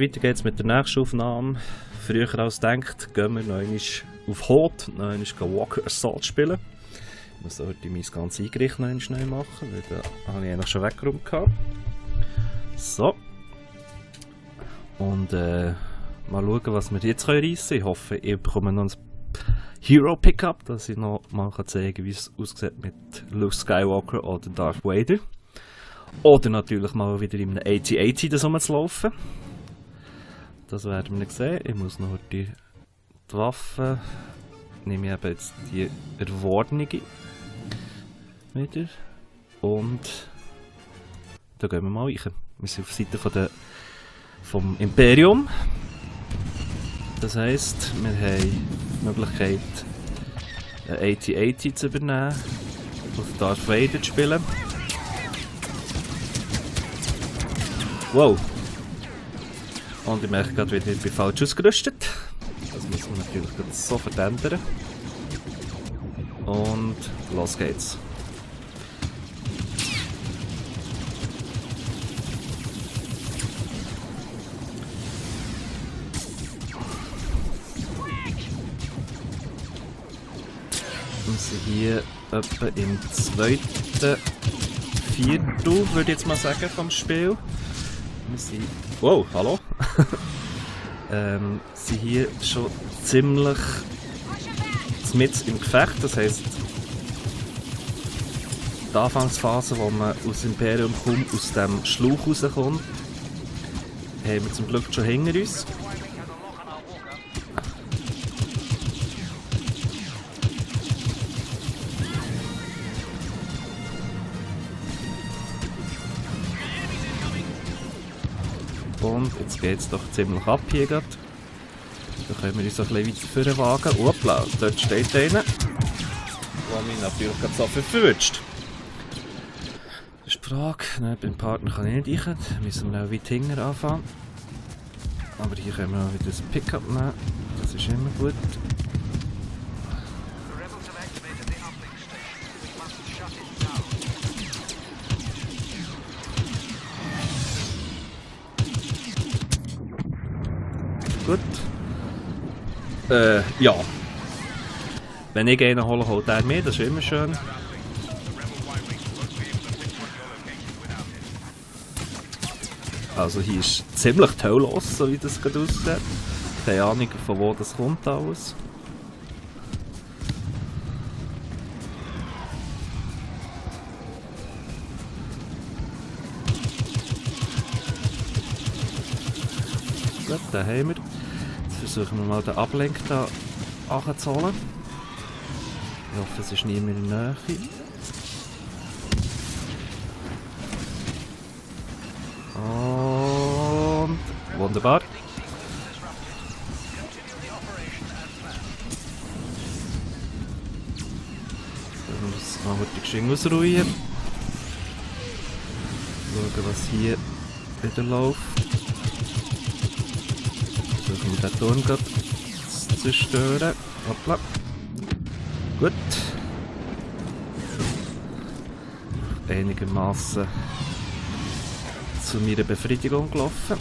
weiter geht's mit der nächsten Aufnahme. Früher als gedacht, gehen wir noch einmal auf Hot, noch einmal Walker Assault spielen. Ich muss heute mein ganzes Eingericht noch einmal schnell machen, weil da habe ich eigentlich schon weggeräumt gehabt. So. Und mal schauen, was wir jetzt reissen können. Ich hoffe, ich bekomme noch ein Hero Pickup, dass ich noch mal zeigen kann, wie es aussieht mit Luke Skywalker oder Darth Vader. Oder natürlich mal wieder in einem AT-AT das rumzulaufen. Das werden wir sehen. Ich muss noch die Waffe. Nehme ich eben jetzt die erworbene wieder. Und da gehen wir mal rein. Wir sind auf der Seite vom Imperium. Das heisst, wir haben die Möglichkeit, ein AT-AT zu übernehmen und Darth Vader zu spielen. Wow! Und ich merke gerade wieder, ich bin falsch ausgerüstet. Das muss man natürlich sofort ändern. Und los geht's. Wir sind hier etwa im zweiten Viertel, würde ich jetzt mal sagen, vom Spiel. Wir sind... Wow, hallo! sind hier schon ziemlich mitten im Gefecht, das heisst, die Anfangsphase, wo man aus dem Imperium kommt, aus dem Schlauch rauskommt, haben wir zum Glück schon hinter uns. Und jetzt geht es doch ziemlich ab hier gerade. Da können wir uns ein bisschen weiter vorne wagen. Hoppla, dort steht einer. Der mich natürlich gerade so verwünscht. Das ist die Frage. Nein, beim Partner kann ich nicht rein. Da müssen wir noch weit hinten anfangen. Aber hier können wir auch wieder das Pickup nehmen. Das ist immer gut. Gut. Ja. Wenn ich einen hole, holt er mehr, das ist immer schön. Also hier ist ziemlich toll los, so wie das gerade aussieht. Keine Ahnung, von wo das kommt alles. Gut, den haben wir. Jetzt versuchen wir mal den Ablenk da anzuholen. Ich hoffe, es ist niemand in der Nähe. Und wunderbar. Dann müssen wir mal heute geschwind ausruhen. Schauen, was hier wieder läuft. Versuchen wir den Turm gerade zu zerstören. Hoppla. Gut. Einigermaßen zu meiner Befriedigung gelaufen.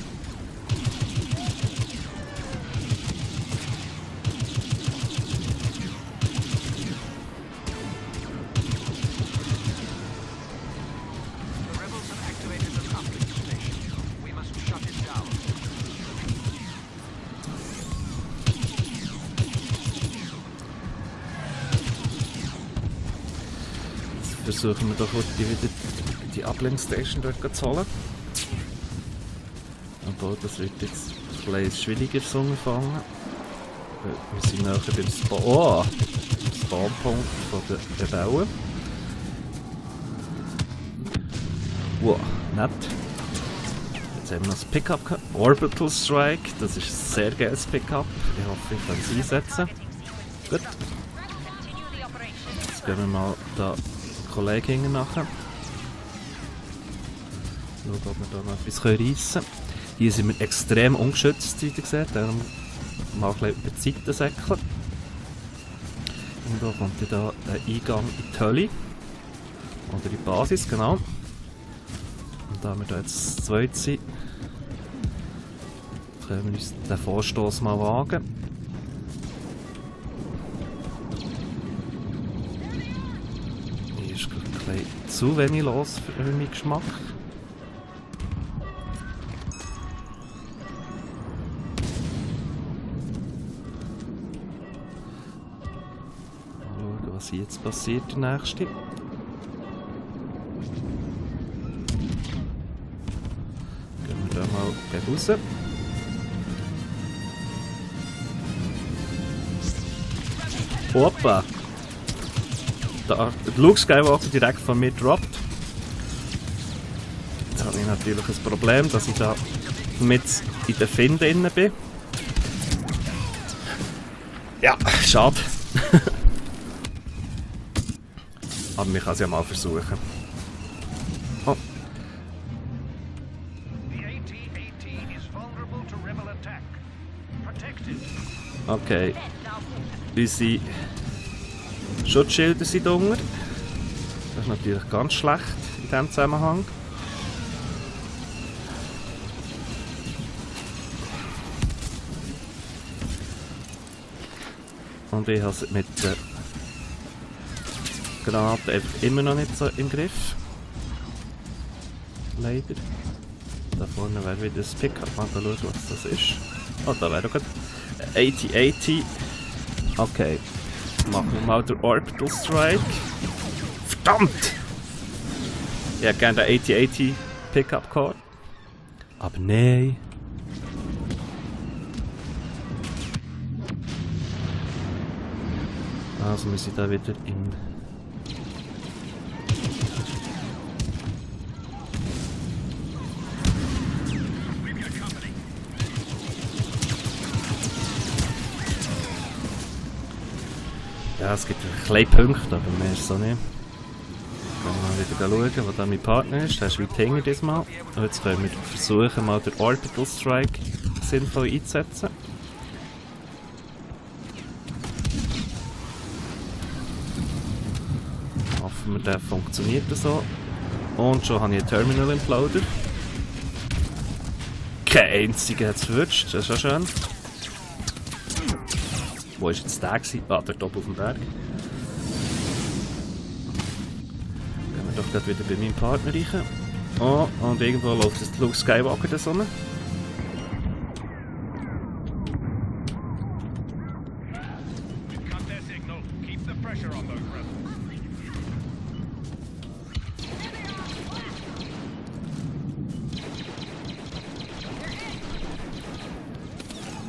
Versuchen wir doch heute wieder die Ablenkstation dort zu holen. Aber das wird jetzt etwas schwieriger zu fangen. Wir sind nachher beim Spawnpunkt der Rebellen. Wow, nett. Jetzt haben wir noch das Pickup gehabt. Orbital Strike, das ist ein sehr geiles Pickup. Ich hoffe, ich kann es einsetzen. Gut. Jetzt gehen wir mal da Kollegen hinten nachher. Schauen, ob wir da noch etwas reissen können. Hier sind wir extrem ungeschützt, wie ihr seht. Darum mal ein bisschen über die Seite säckeln. Und da kommt da der Eingang in die Hölle. Oder in die Basis, genau. Und da wir da jetzt zu zweit sind, können wir uns den Vorstoß mal wagen. Hier ist ein bisschen zu wenig los für meinen Geschmack. Mal schauen, was jetzt passiert, der nächste. Mal raus. Opa! Da Luke Skywalker direkt von mir droppt. Jetzt habe ich natürlich ein Problem, dass ich da mit in der Fin drin bin. Ja, schade. Aber wir können es ja mal versuchen. Oh. Okay. Unsere Schutzschilder sind drunter. Das ist natürlich ganz schlecht in diesem Zusammenhang. Und ich habe es mit der Granate einfach immer noch nicht so im Griff. Leider. Da vorne wäre wieder das Pickup. Mal schauen, was das ist. Oh, da wäre auch gut. 80-80. Okay. Machen wir mal den Orbital Strike. Verdammt! Ich hätte gerne den 80-80 Pickup gehabt. Aber nein. Also müssen wir da wieder in... Ja, es gibt ein kleine Punkte, aber mehr ist so nicht. Können wir mal wieder schauen, wo da mein Partner ist. Der ist weit hinten diesmal. Und jetzt können wir versuchen, mal den Orbital Strike sinnvoll einzusetzen. Hoffen wir, der funktioniert so. Und schon habe ich einen Terminal Imploder. Kein einziger hat es verwünscht, das ist ja schön. Wo war jetzt der? Ah, dort oben auf dem Berg. Gehen wir doch gerade wieder bei meinem Partner rein. Oh, und irgendwo läuft jetzt Luke Skywalker da so.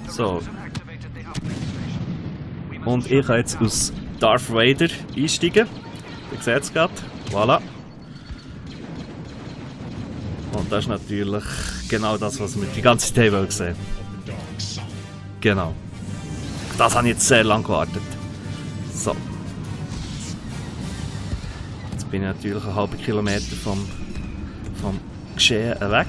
So. Und ich kann jetzt aus Darth Vader einsteigen. Ihr seht es gerade. Voilà. Und das ist natürlich genau das, was wir die ganze Zeit sehen. Genau. Das habe ich jetzt sehr lange gewartet. So. Jetzt bin ich natürlich einen halben Kilometer vom Geschehen weg.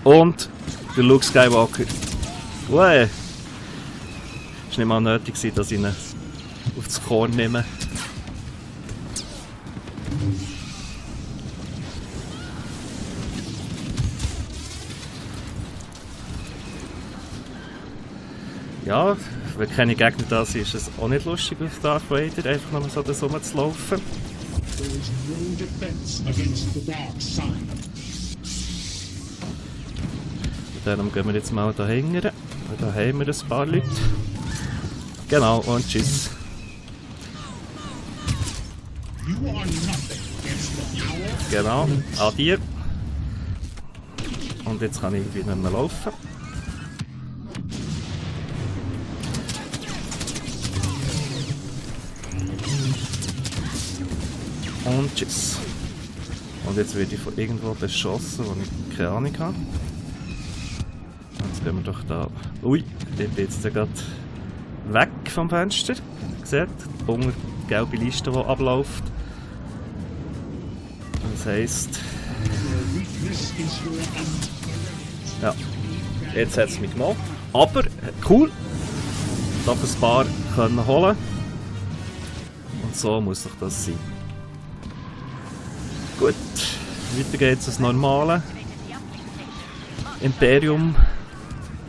Und der Luke Skywalker. Ui. Es war nicht mal nötig, dass ich ihn auf das Korn nehme. Ja, wenn keine Gegner da sind, ist es auch nicht lustig auf Darth Vader, einfach nur so das rumzulaufen. Dann gehen wir jetzt mal da hinten. Da haben wir ein paar Leute. Genau, und tschüss. Genau, adieu. Und jetzt kann ich irgendwie nicht mehr laufen. Und tschüss. Und jetzt werde ich von irgendwo beschossen, wo ich keine Ahnung habe. Jetzt gehen wir doch da... Ui, ich bin jetzt gerade weg vom Fenster. Seht, unter die gelbe Liste, die abläuft. Das heisst... Ja, jetzt hat es mich genommen. Aber cool, doch ein paar können holen. Und so muss doch das sein. Weiter geht's als normale Imperium.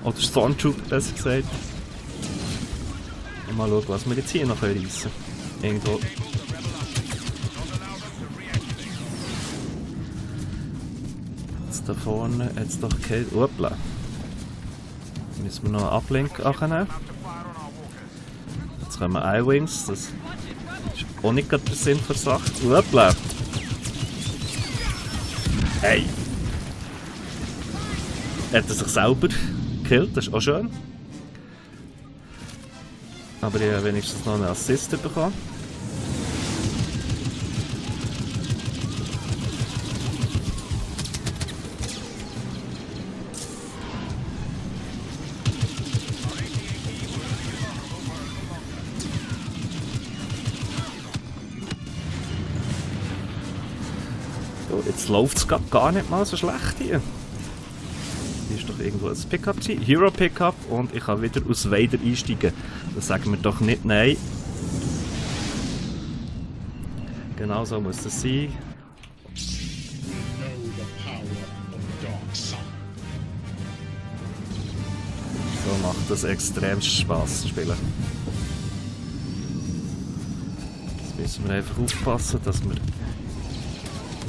Oder Stormtrooper, besser gesagt. Und mal schauen, was wir jetzt hier noch reissen können. Irgendwo. Jetzt da vorne hat es doch kein... Uppla. Müssen wir noch einen Uplink annehmen. Jetzt kommen I-Wings. Das ist auch nicht gerade der Sinn der Sache. Uppla. Hey! Hat er sich selber gekillt, das ist auch schön. Aber ich habe wenigstens noch einen Assist bekommen. So, jetzt läuft es gar nicht mal so schlecht hier. Hier ist doch irgendwo ein Pickup, Hero Pickup, und ich kann wieder aus Vader einsteigen. Das sagen wir doch nicht nein. Genau so muss das sein. So macht das extrem Spaß zu spielen. Jetzt müssen wir einfach aufpassen, dass wir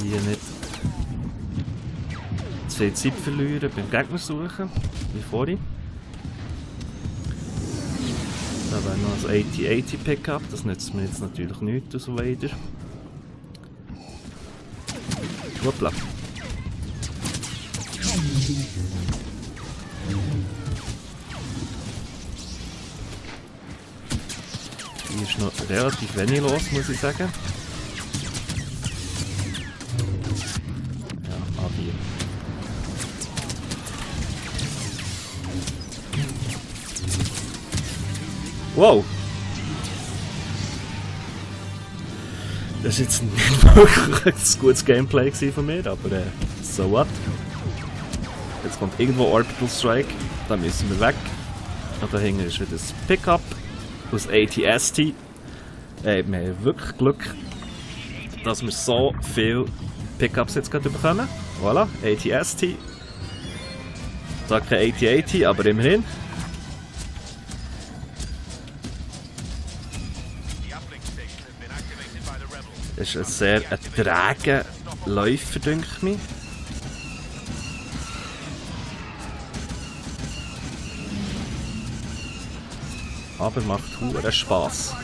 hier nicht zu viel Zeit verlieren beim Gegner suchen, wie vorhin. Da wäre noch ein 80-80 Pickup, das nützt mir jetzt natürlich nichts aus Vader. Hoppla. Hier ist noch relativ wenig los, muss ich sagen. Ja, A4. Wow! Das war jetzt nicht wirklich ein gutes Gameplay von mir, aber so what? Jetzt kommt irgendwo Orbital Strike, da müssen wir weg. Und da hinten ist wieder das Pickup aus AT-ST. Wir haben wirklich Glück, dass wir so viele Pickups jetzt gerade bekommen. Voilà, AT-ST. Da kein AT-80, aber immerhin. Das ist ein sehr träger Läufer, denke ich mir. Aber macht hure Spaß.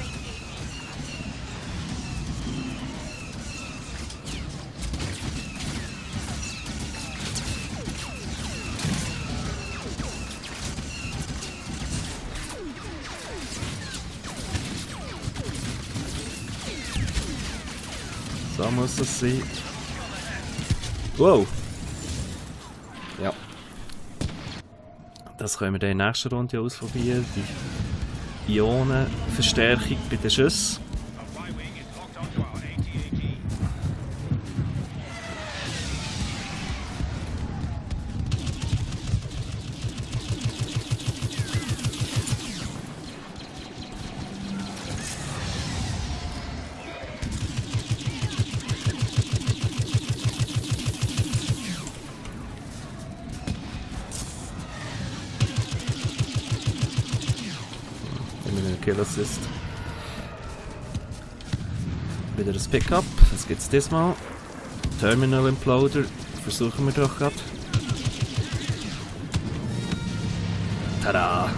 So muss es sein. Wow! Ja. Das können wir dann in der nächsten Runde ausprobieren. Die Ionenverstärkung bei den Schüssen. Kill Assist. Wieder das Pickup. Was gibt's diesmal? Terminal Imploder. Versuchen wir doch gerade. Tada!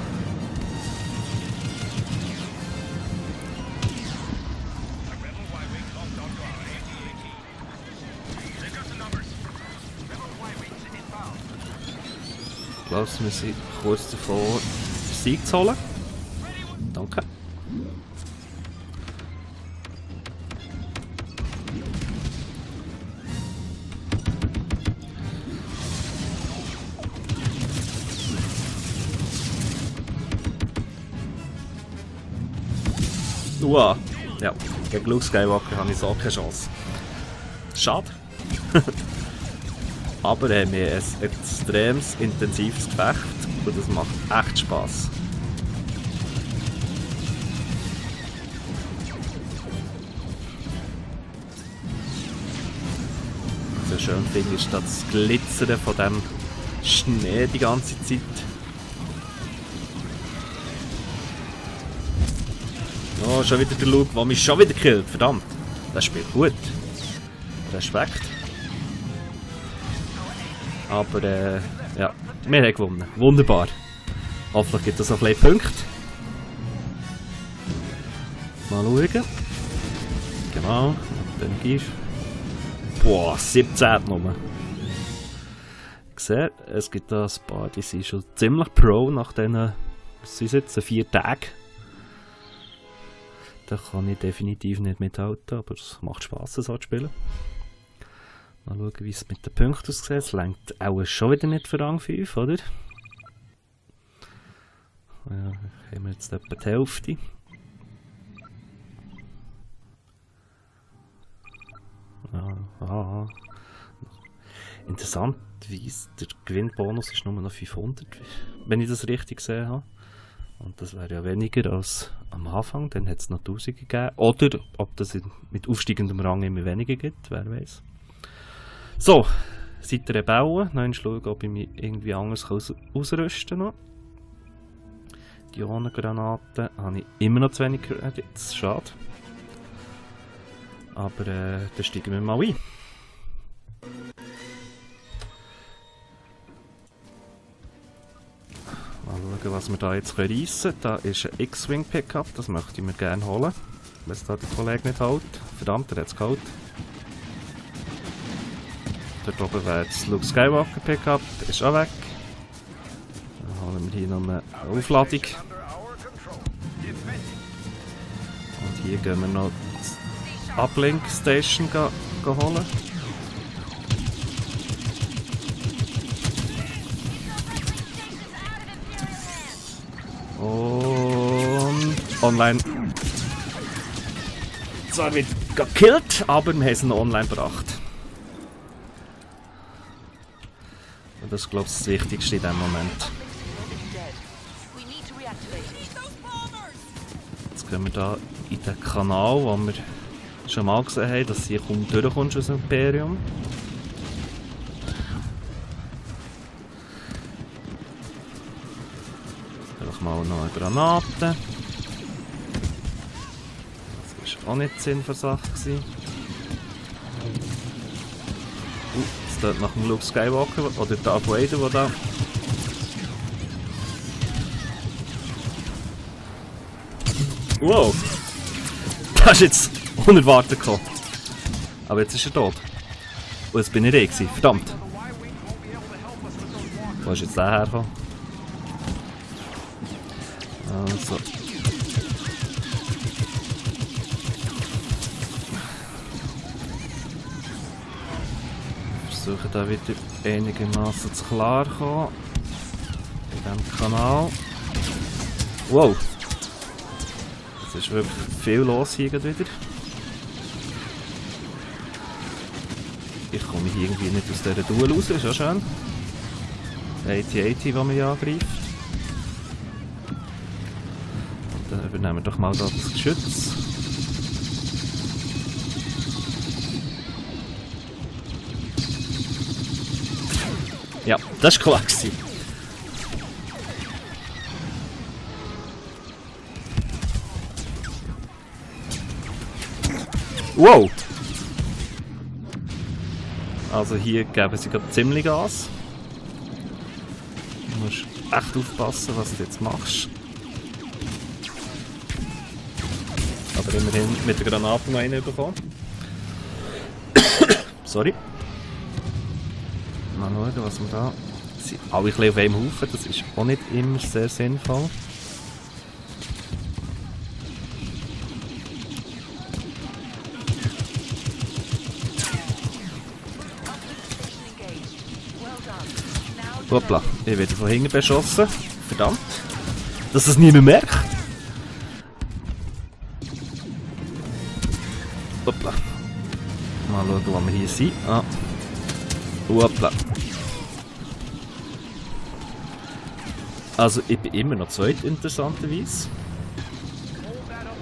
Ich glaube, wir sind kurz davor, den Sieg zu holen. Danke. Uah. Ja, gegen Luke Skywalker habe ich so keine Chance. Schade. Aber wir haben ein extrem intensives Gefecht und das macht echt Spaß. schön finde, ist das Glitzern von dem Schnee die ganze Zeit. Oh, schon wieder der Luke, der mich schon wieder killt. Verdammt, das spielt gut. Respekt. Aber ja, wir haben gewonnen. Wunderbar. Hoffentlich gibt es noch ein bisschen Punkte. Mal schauen. Genau, und dann gehst du. Boah, 17 Nummer. Ich sehe, es gibt da ein paar, die sind schon ziemlich pro nach diesen, was sind jetzt, 4 Tagen. Da kann ich definitiv nicht mithalten, aber es macht Spass, so zu spielen. Mal schauen, wie es mit den Punkten aussieht. Es reicht auch schon wieder nicht für Rang 5, oder? Ja, haben wir jetzt etwa die Hälfte. Ja, interessanterweise, der Gewinnbonus ist nur noch 500, wenn ich das richtig gesehen habe. Und das wäre ja weniger als am Anfang, dann hat es noch 1000 gegeben. Oder ob das mit aufsteigendem Rang immer weniger gibt, wer weiß. So, seit der Rebellen, noch schauen, ob ich mich irgendwie anders ausrüsten kann. Die Ionengranaten habe ich immer noch zu wenig Credits, schade. Aber dann steigen wir mal ein. Mal schauen, was wir da jetzt reissen können. Da ist ein X-Wing Pickup, das möchte ich mir gerne holen. Wenn es da der Kollege nicht hält. Verdammt, er hat es geholt. Dort oben wäre das Luke Skywalker Pickup, ist auch weg. Dann holen wir hier noch eine Aufladung. Und hier gehen wir noch die Uplink Station holen. Und online. Zwar wird gekillt, aber wir haben es noch online gebracht. Und das ist, glaube ich, das Wichtigste in diesem Moment. Jetzt gehen wir hier in den Kanal, wo wir schon mal gesehen haben, dass du hier kaum durchkommst aus dem Imperium. Einfach mal noch eine Granate. Das war auch nicht Sinn für Sache. Jetzt dort nach dem Luke Skywalker oder Darth Vader, der da. Wow! Das ist jetzt unerwartet gekommen. Aber jetzt ist er tot. Und jetzt bin ich gewesen. Verdammt! Wo ist jetzt der hergekommen? Also. Ich versuche da wieder einigermaßen zu klarkommen. In diesem Kanal. Wow! Es ist wirklich viel los hier wieder. Ich komme hier irgendwie nicht aus dieser Duel raus, ist auch schön. 80-80, der mich angreift. Und dann übernehmen wir doch mal da das Geschütz. Ja, das war klar. Wow! Also hier geben sie gerade ziemlich Gas. Du musst echt aufpassen, was du jetzt machst. Aber immerhin mit der Granate noch einen bekommen. Sorry. Mal schauen, was wir da... Sie sind alle ein bisschen auf einem Haufen, das ist auch nicht immer sehr sinnvoll. Hoppla, ich werde von hinten beschossen. Verdammt. Dass es niemand merkt. Hoppla. Mal schauen, wo wir hier sind. Ah. Hoppla. Also ich bin immer noch zweit, interessanterweise.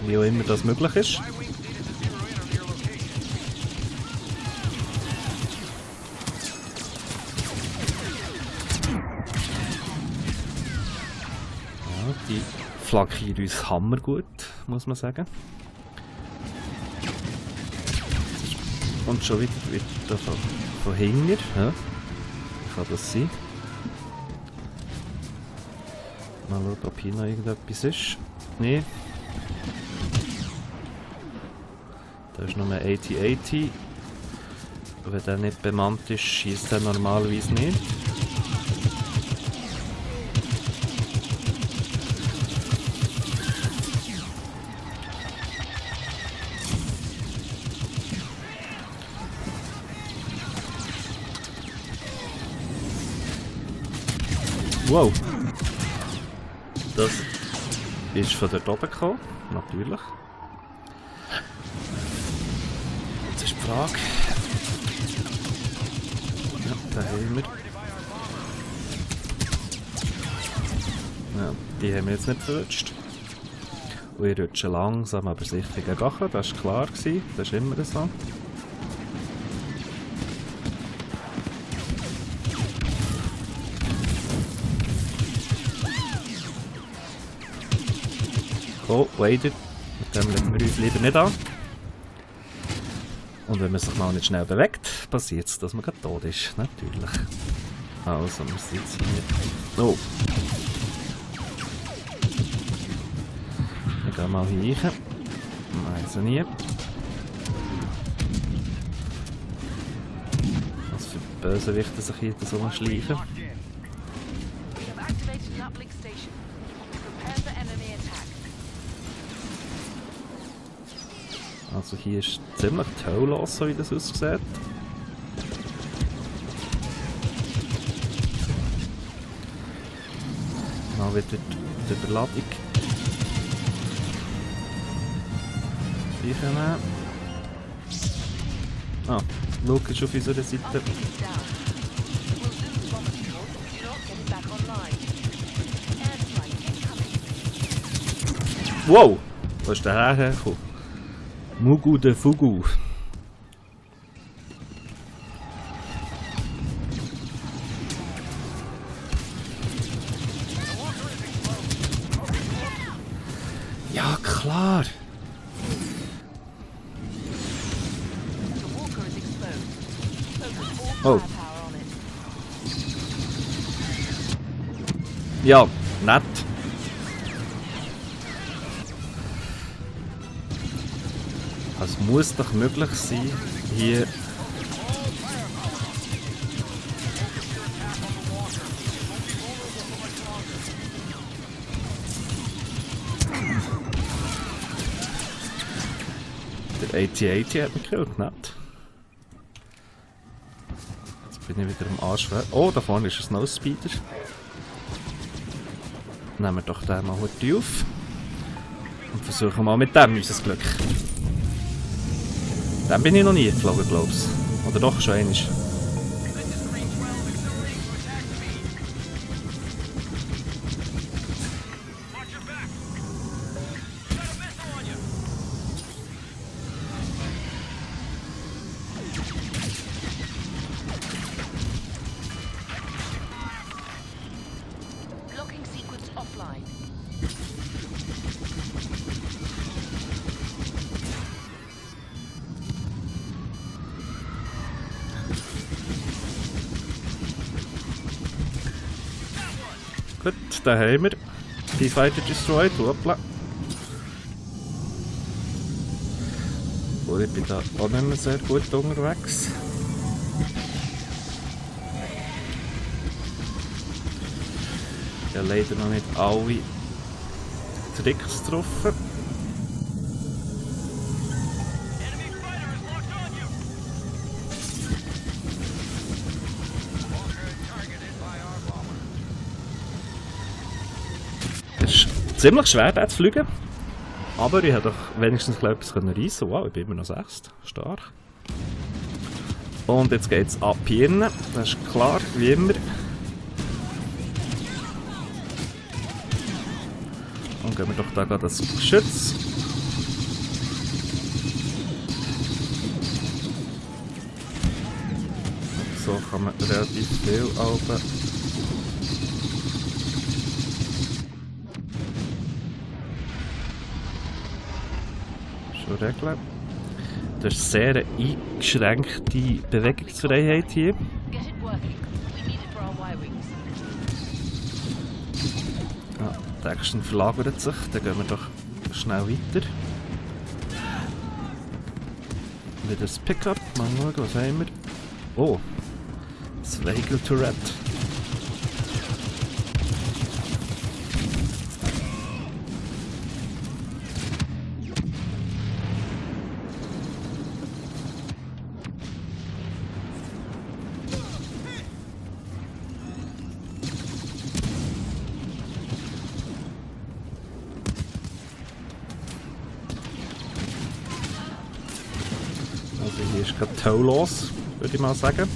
Wie auch immer das möglich ist. Die flankieren uns hammergut, muss man sagen. Und schon wieder von hinten. Ja. Kann das sein? Mal schauen, ob hier noch irgendetwas ist. Nee. Da ist nur ein 80-80. Wenn der nicht bemannt ist, schießt er normalerweise nicht. Wow! Das ist von dort oben gekommen, natürlich. Jetzt ist die Frage. Ja, da haben wir. Ja, die haben wir jetzt nicht verrutscht. Und ich rutsche langsam aber sicher gegen, das war klar, das ist immer so. Oh, Wader. Mit dem legen wir uns lieber nicht an. Und wenn man sich mal nicht schnell bewegt, passiert es, dass man gerade tot ist. Natürlich. Also, wir sind jetzt hier. Oh. Wir gehen mal hier rein. Also nie. Was für Bösewichte sich hier so schleichen. Also hier ist ziemlich toll los, so wie das aussieht. Mal wieder die Überladung. Sicher nehmen. Ah, Luke ist auf unserer Seite. Wow! Wo ist der hergekommen? Mugu de Fugu. Ja, klar. Oh. Ja, nett. Es muss doch möglich sein, hier der 80-80 hat mich gekillt, nicht? Jetzt bin ich wieder am Arsch. Oh, da vorne ist ein Snowspeeder. Nehmen wir doch den mal heute auf und versuchen mal mit dem unser Glück. Dann bin ich noch nie geflogen, glaube ich. Oder doch schon einmal. Gut, da haben wir die Fighter destroyed. Hoppla. Oh, ich bin da auch nicht mehr sehr gut unterwegs. Ich habe leider noch nicht alle Tricks getroffen. Es ist ziemlich schwer, da zu fliegen. Aber ich habe doch wenigstens etwas reissen. Wow, ich bin immer noch 6. Stark. Und jetzt geht es ab hier. Das ist klar, wie immer. Und gehen wir doch da gerade das Geschütz. So kann man relativ viel Augen. regeln. Das ist sehr eine eingeschränkte Bewegungsfreiheit hier. Ja, der Action verlagert sich, dann gehen wir doch schnell weiter. Wieder das Pickup, mal schauen, was haben wir? Oh, das Vehicle Tourette. Also hier ist gerade Tow los, würde ich mal sagen.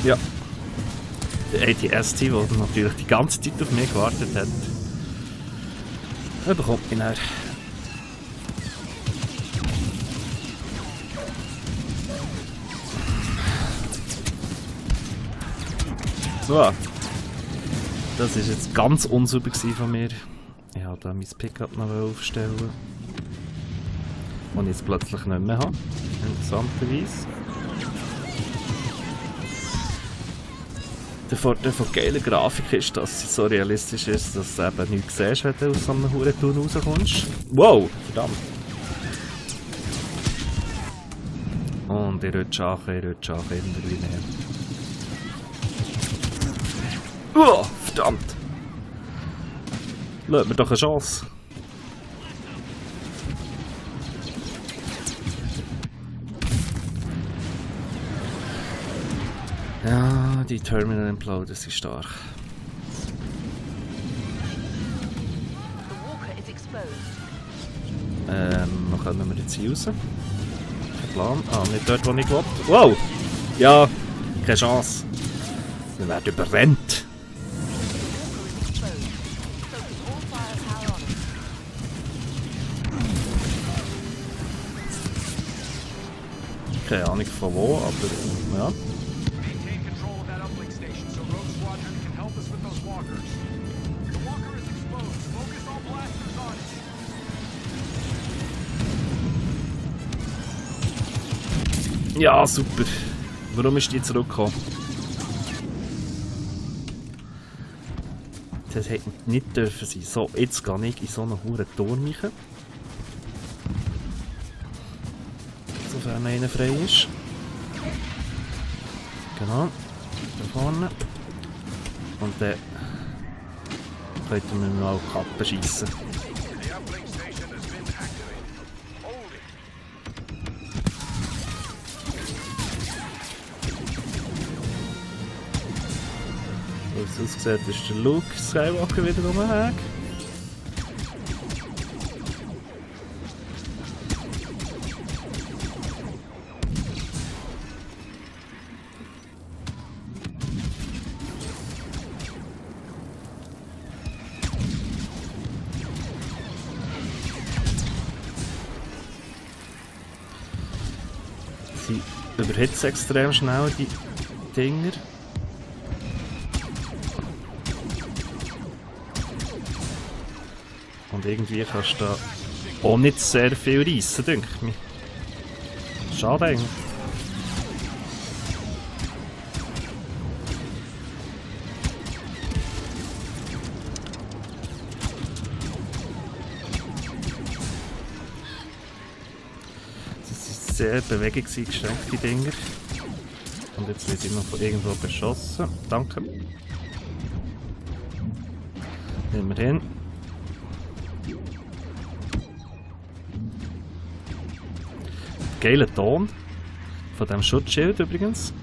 Ja. Der AT-ST, der natürlich die ganze Zeit auf mich gewartet hat. Er bekommt mich näher. So. Das war jetzt ganz unsauber von mir. Ich wollte da mein Pickup noch aufstellen. Und jetzt plötzlich nicht mehr habe. Interessanterweise. Der Vorteil von geiler Grafik ist, dass sie so realistisch ist, dass du eben nichts siehst, wenn du aus so einem Hurenturm rauskommst. Wow! Verdammt! Und ich rutsche an, irgendwie näher. Verdammt! Lass mir doch eine Chance. Ja, die Terminal Imploder sind stark. Wo kommen wir jetzt hier raus? Kein Plan. Ah, nicht dort, wo ich will. Wow! Ja, keine Chance. Wir werden überrennt. Keine Ahnung von wo, aber ja. Ja, super. Warum ist die zurückgekommen? Das hätte nicht dürfen sein. So, jetzt gehe ich in so einen hohen Turm rein. Sofern einer frei ist. Genau. Da vorne. Und dann könnten wir mal Kappen schiessen. Wie es aussieht, ist der Luke Skywalker wieder rumhängt. Sie überhitzen extrem schnell, die Dinger. Und irgendwie kannst du da auch nicht sehr viel reissen, denke ich mir. Schade eigentlich. Das sind sehr bewegungseingeschränkte Dinger. Und jetzt wird immer von irgendwo beschossen. Danke. Nehmen wir hin. Geiler Ton von diesem Schutzschild übrigens.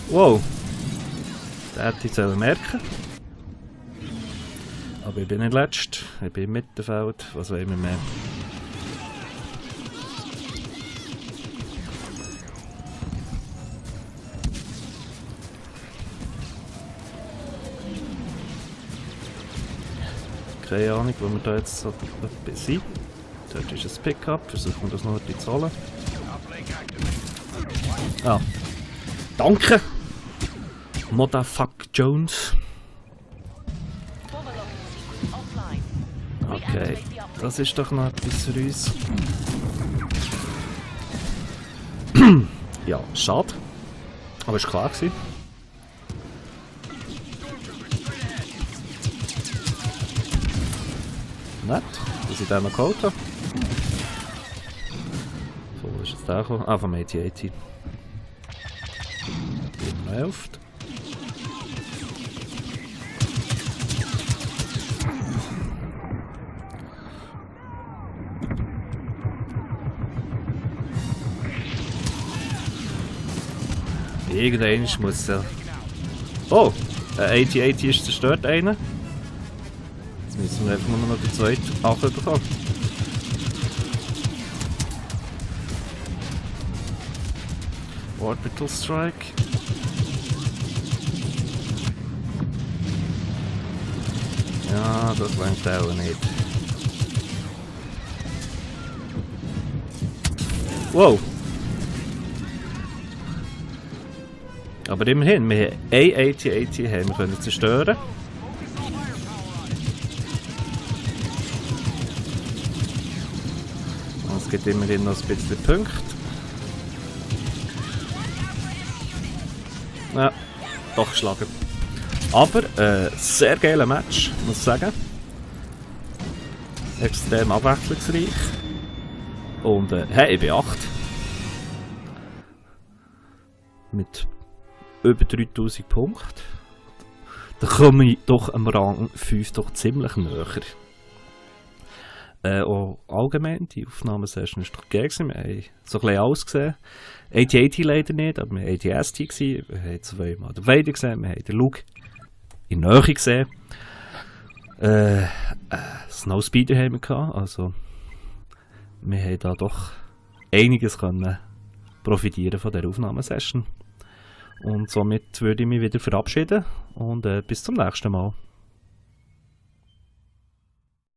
Wow! Das hätte ich merken. Aber ich bin nicht letzt, ich bin im Mittelfeld, was wollen wir mehr? Keine Ahnung, wo wir da jetzt so sind. Dort ist ein Pickup, versuchen wir das noch zu holen. Ah. Danke! Motherfuck Jones. Okay, das ist doch noch etwas für uns. Ja, schade. Aber es war klar gewesen. Nett, dass ich den noch geholt habe. Wo ist jetzt der gekommen? Ah, vom AT-AT. Läuft. Irgendwann muss er. Oh! Ein AT-AT ist zerstört, einer. Jetzt müssen wir einfach nur noch den zweiten abbekommen. Orbital Strike. Ja, das langt auch nicht. Wow! Aber immerhin, wir haben ein AT-AT können zerstören. Und es gibt immerhin noch ein bisschen Punkte. Ja, doch geschlagen. Aber sehr geiler Match, muss ich sagen. Extrem abwechslungsreich. Und hey, ich bin 8. Mit über 3000 Punkten. Da komme ich doch am Rang 5 doch ziemlich näher. Auch allgemein, die Aufnahmesession war doch geil. Wir haben so ein bisschen alles gesehen. AT-AT leider nicht, aber wir haben AT-ST gesehen. Wir haben zweimal den Vader gesehen, wir haben den Luke in Nähe gesehen. Snowspeeder haben wir gehabt, also wir haben da doch einiges können profitieren von dieser Aufnahmesession. Und somit würde ich mich wieder verabschieden und bis zum nächsten Mal.